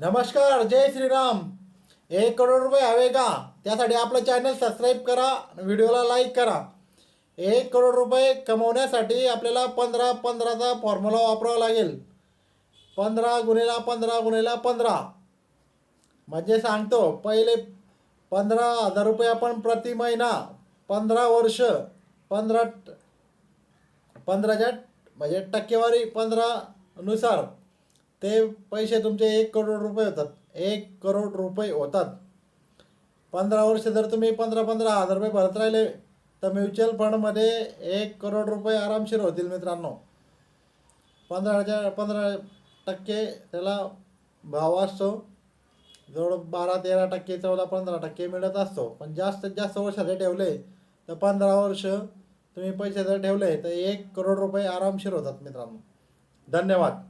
नमस्कार, जय श्रीराम. 1 करोड रुपये हवे का? त्यासाठी आपलं चॅनल सबस्क्राईब करा, व्हिडिओला लाईक करा. 1 करोड रुपये कमवण्यासाठी आपल्याला 15-15चा फॉर्म्युला वापरावा लागेल. 15 गुणिला 15 गुणिला 15 म्हणजे सांगतो. पहिले 15,000 रुपये आपण प्रति महिना 15 वर्ष 15च्या म्हणजे टक्केवारी 15 नुसार ते पैसे तुमचे 1 करोड रुपये होतात. 1 करोड रुपये होतात. 15 वर्ष जर तुम्ही 15,000 रुपये भरत राहिले तर म्युच्युअल फंडमध्ये 1 करोड रुपये आरामशीर होतील मित्रांनो. 15% त्याला भाव असतो. जवळ 12-13%, 14-15% मिळत असतो. पण जास्तीत जास्त वर्ष जर ठेवले तर 15 वर्ष तुम्ही पैसे जर ठेवले तर 1 करोड रुपये आरामशीर होतात मित्रांनो. धन्यवाद.